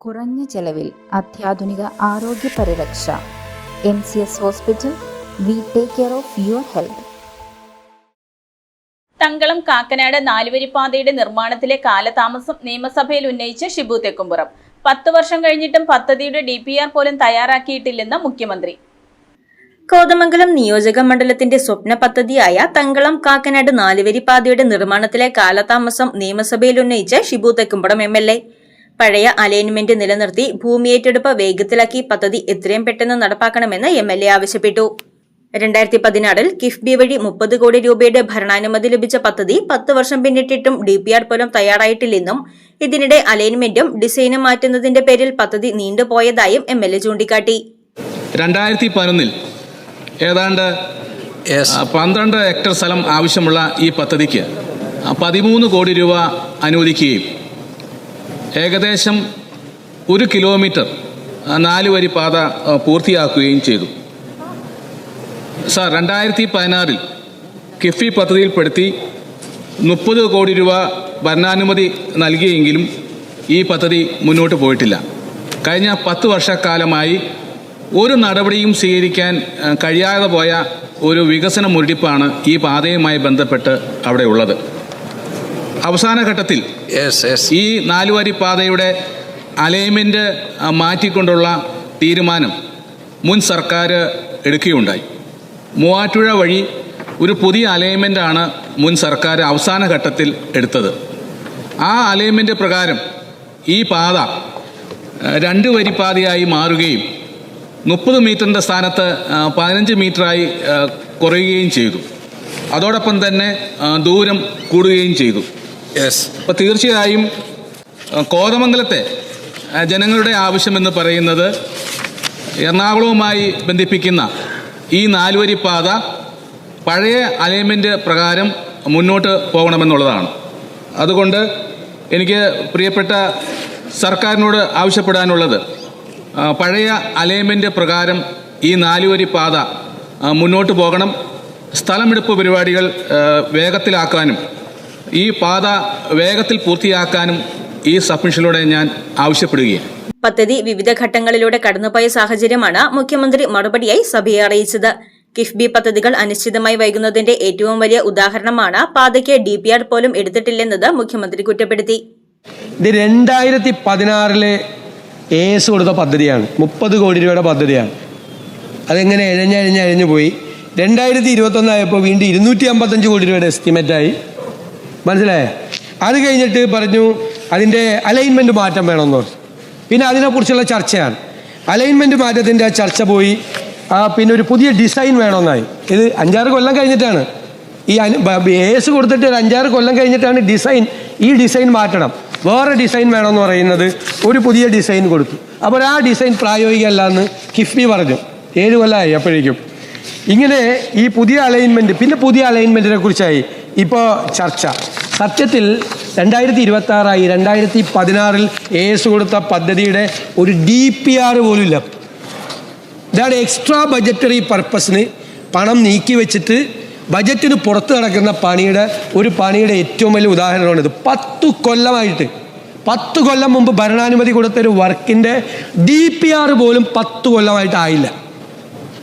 കുറഞ്ഞ ചെലവിൽ അത്യാധുനിക ആരോഗ്യ പരിരക്ഷ. MCS hospital. We take care of your health. Thankalam Kakkanad നാലുവരിപ്പാതയുടെ നിർമ്മാണത്തിലെ കാലതാമസം നിയമസഭയിൽ ഉന്നയിച്ച് ഷിബു തെക്കുംപുറം. 10 വർഷം കഴിഞ്ഞിട്ടും പദ്ധതിയുടെ DPR പോലും തയ്യാറാക്കിയിട്ടില്ലെന്ന് മുഖ്യമന്ത്രി. കോതമംഗലം നിയോജക മണ്ഡലത്തിന്റെ സ്വപ്ന പദ്ധതിയായ തങ്കളം കാക്കനാട് നാലുവരിപ്പാതയുടെ നിർമ്മാണത്തിലെ കാലതാമസം നിയമസഭയിൽ ഉന്നയിച്ച് ഷിബു തെക്കുംപുറം MLA. പഴയ അലൈൻമെന്റ് നിലനിർത്തി ഭൂമിയേറ്റെടുപ്പ് വേഗത്തിലാക്കി പദ്ധതി എത്രയും പെട്ടെന്ന് നടപ്പാക്കണമെന്ന് MLA ആവശ്യപ്പെട്ടു. 2016 കിഫ്ബി വഴി 30 കോടി രൂപയുടെ ഭരണാനുമതി ലഭിച്ച പദ്ധതി 10 വർഷം പിന്നിട്ടിട്ടും DPR പോലും തയ്യാറായിട്ടില്ലെന്നും ഇതിനിടെ അലൈൻമെന്റും ഡിസൈനും മാറ്റുന്നതിന്റെ പേരിൽ പദ്ധതി നീണ്ടുപോയതായും MLA ചൂണ്ടിക്കാട്ടി. 2011 ഏതാണ്ട് 12 ഹെക്ടർ സ്ഥലം ആവശ്യമുള്ള ഈ പദ്ധതിക്ക് 13 കോടി രൂപ അനുവദിക്കുകയും ഏകദേശം 1 കിലോമീറ്റർ 4 വരി പാത പൂർത്തിയാക്കുകയും ചെയ്തു. സർ, 2016 കിഫ്ബി പദ്ധതിയിൽപ്പെടുത്തി 30 കോടി രൂപ ഭരണാനുമതി നൽകിയെങ്കിലും ഈ പദ്ധതി മുന്നോട്ട് പോയിട്ടില്ല. കഴിഞ്ഞ 10 വർഷക്കാലമായി ഒരു നടപടിയും സ്വീകരിക്കാൻ കഴിയാതെ പോയ ഒരു വികസന മുരടിപ്പാണ് ഈ പാതയുമായി ബന്ധപ്പെട്ട് അവിടെ ഉള്ളത്. അവസാന ഘട്ടത്തിൽ ഈ 4 വരി പാതയുടെ അലൈൻമെന്റ് മാറ്റിക്കൊണ്ടുള്ള തീരുമാനം മുൻ സർക്കാർ എടുക്കുകയുണ്ടായി. മൂവാറ്റുപുഴ വഴി ഒരു പുതിയ അലൈൻമെന്റാണ് മുൻ സർക്കാർ അവസാന ഘട്ടത്തിൽ എടുത്തത്. ആ അലൈൻമെന്റ് പ്രകാരം ഈ പാത 2 വരി പാതയായി മാറുകയും 30 മീറ്ററിന്റെ സ്ഥാനത്ത് 15 മീറ്ററായി കുറയുകയും ചെയ്തു. അതോടൊപ്പം തന്നെ ദൂരം കൂടുകയും ചെയ്തു. അപ്പോൾ തീർച്ചയായും കോതമംഗലത്തെ ജനങ്ങളുടെ ആവശ്യമെന്ന് പറയുന്നത് എറണാകുളവുമായി ബന്ധിപ്പിക്കുന്ന ഈ 4 വരി പാത പഴയ അലൈൻമെന്റ് പ്രകാരം മുന്നോട്ട് പോകണമെന്നുള്ളതാണ്. അതുകൊണ്ട് എനിക്ക് പ്രിയപ്പെട്ട സർക്കാരിനോട് ആവശ്യപ്പെടാനുള്ളത്, പഴയ അലൈൻമെന്റ് പ്രകാരം ഈ 4 വരി പാത മുന്നോട്ട് പോകണം. സ്ഥലമെടുപ്പ് പരിപാടികൾ വേഗത്തിലാക്കാനും ഈ പാത വേഗത്തിൽ പൂർത്തിയാക്കാനും ഈ സബ്മിഷനിലൂടെ ഞാൻ ആവശ്യപ്പെടുകയാണ്. പദ്ധതി വിവിധ ഘട്ടങ്ങളിലൂടെ കടന്നുപോയ സാഹചര്യമാണ് മുഖ്യമന്ത്രി മറുപടിയായി സഭയെ അറിയിച്ചത്. കിഫ്ബി പദ്ധതികൾ അനിശ്ചിതമായി വൈകുന്നതിന്റെ ഏറ്റവും വലിയ ഉദാഹരണമാണ് പാതയ്ക്ക് DPR പോലും എടുത്തിട്ടില്ലെന്നത് മുഖ്യമന്ത്രി കുറ്റപ്പെടുത്തി. ഇത് 2016 AS കൊടുത്ത പദ്ധതിയാണ്. 30 കോടി രൂപയുടെ പദ്ധതിയാണ്. അതെങ്ങനെ എഴഞ്ഞു പോയി. 2021 ആയപ്പോൾ വീണ്ടും 255 കോടി രൂപയുടെ എസ്റ്റിമേറ്റായി. മനസ്സിലായേ? അത് കഴിഞ്ഞിട്ട് പറഞ്ഞു അതിൻ്റെ അലൈൻമെൻറ്റ് മാറ്റം വേണമെന്ന് പറഞ്ഞു. പിന്നെ അതിനെക്കുറിച്ചുള്ള ചർച്ചയാണ്. അലൈൻമെൻറ്റ് മാറ്റത്തിൻ്റെ ആ ചർച്ച പോയി. പിന്നെ ഒരു പുതിയ ഡിസൈൻ വേണമെന്നായി. ഇത് 5-6 കൊല്ലം കഴിഞ്ഞിട്ടാണ് ഈ AS കൊടുത്തിട്ട് 5-6 കൊല്ലം കഴിഞ്ഞിട്ടാണ് ഈ ഡിസൈൻ മാറ്റണം, വേറെ ഡിസൈൻ വേണമെന്ന് പറയുന്നത്. ഒരു പുതിയ ഡിസൈൻ കൊടുത്തു. അപ്പോൾ ആ ഡിസൈൻ പ്രായോഗികമല്ല എന്ന് കിഫ്ബി പറഞ്ഞു. 7 കൊല്ലമായി അപ്പോഴേക്കും. ഇങ്ങനെ ഈ പുതിയ അലൈൻമെൻറ്റ്, പിന്നെ പുതിയ അലൈൻമെൻറ്റിനെ കുറിച്ചായി ഇപ്പോൾ ചർച്ച. സത്യത്തിൽ 2026 2016 AS കൊടുത്ത പദ്ധതിയുടെ ഒരു DPR പോലും ഇല്ല. ഇതാണ് എക്സ്ട്രാ ബഡ്ജറ്ററി പർപ്പസിന് പണം നീക്കി വെച്ചിട്ട് ബജറ്റിന് പുറത്ത് നടക്കുന്ന പണിയുടെ ഏറ്റവും വലിയ ഉദാഹരണമാണിത്. 10 കൊല്ലമായിട്ട് 10 കൊല്ലം മുമ്പ് ഭരണാനുമതി കൊടുത്തൊരു വർക്കിൻ്റെ DPR പോലും 10 കൊല്ലമായിട്ട് ആയില്ല.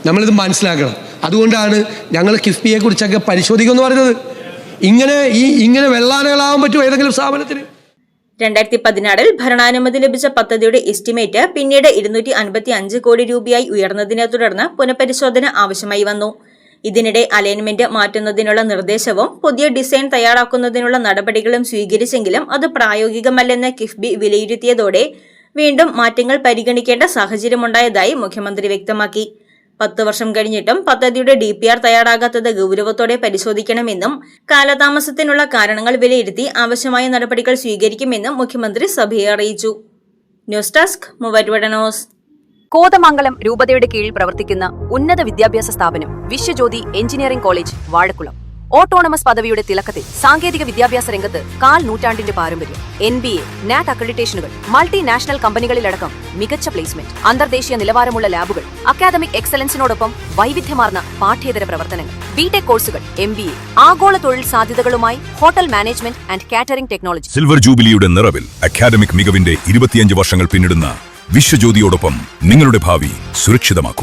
നമ്മളിത് മനസ്സിലാക്കണം. അതുകൊണ്ടാണ് ഞങ്ങൾ കിഫ്ബിയെ കുറിച്ചൊക്കെ പരിശോധിക്കുമെന്ന് പറയുന്നത്. ഇങ്ങനെ വെള്ളാനകളാവാൻ പറ്റുമോ ഏതെങ്കിലും സ്ഥാപനത്തിന്? 2016 ഭരണാനുമതി ലഭിച്ച പദ്ധതിയുടെ എസ്റ്റിമേറ്റ് പിന്നീട് 255 കോടി രൂപയായി ഉയർന്നതിനെ തുടർന്ന് പുനഃപരിശോധന ആവശ്യമായി വന്നു. ഇതിനിടെ അലൈൻമെന്റ് മാറ്റുന്നതിനുള്ള നിർദ്ദേശവും പുതിയ ഡിസൈൻ തയ്യാറാക്കുന്നതിനുള്ള നടപടികളും സ്വീകരിച്ചെങ്കിലും അത് പ്രായോഗികമല്ലെന്ന് കിഫ്ബി വിലയിരുത്തിയതോടെ വീണ്ടും മാറ്റങ്ങൾ പരിഗണിക്കേണ്ട സാഹചര്യമുണ്ടായതായി മുഖ്യമന്ത്രി വ്യക്തമാക്കി. 10 വർഷം കഴിഞ്ഞിട്ടും പദ്ധതിയുടെ DPR തയ്യാറാകാത്തത് ഗൗരവത്തോടെ പരിശോധിക്കണമെന്നും കാലതാമസത്തിനുള്ള കാരണങ്ങൾ വിലയിരുത്തി ആവശ്യമായ നടപടികൾ സ്വീകരിക്കുമെന്നും മുഖ്യമന്ത്രി സഭയെ അറിയിച്ചു. News desk Muvattupuzha news. Kothamangalam രൂപതയുടെ കീഴിൽ പ്രവർത്തിക്കുന്ന ഉന്നത വിദ്യാഭ്യാസ സ്ഥാപനം Vishwajyothi engineering college Vazhakulam. Autonomous പദവിയുടെ തിളക്കത്തിൽ സാങ്കേതിക വിദ്യാഭ്യാസ രംഗത്ത് 1/4 നൂറ്റാണ്ടിന്റെ പാരമ്പര്യം. NBA, NAT അക്രഡിറ്റേഷനുകൾ, മൾട്ടിനാഷണൽ കമ്പനികളിലടക്കം മികച്ച പ്ലേസ്മെന്റ്, അന്തർദേശീയ നിലവാരമുള്ള ലാബുകൾ, അക്കാദമിക് എക്സലൻസിനോടൊപ്പം വൈവിധ്യമാർന്ന പാഠ്യേതര പ്രവർത്തനങ്ങൾ, ബിടെക് കോഴ്സുകൾ, MBA, ആഗോള തൊഴിൽ സാധ്യതകളുമായി hotel management and catering technology. Silver ജൂബിലിയുടെ നിറവിൽ അക്കാദമിക് മികവിന്റെ 25 വർഷങ്ങൾ പിന്നിടുന്ന വിശ്വജ്യോതിയോടൊപ്പം നിങ്ങളുടെ ഭാവി സുരക്ഷിതമാക്കൂ.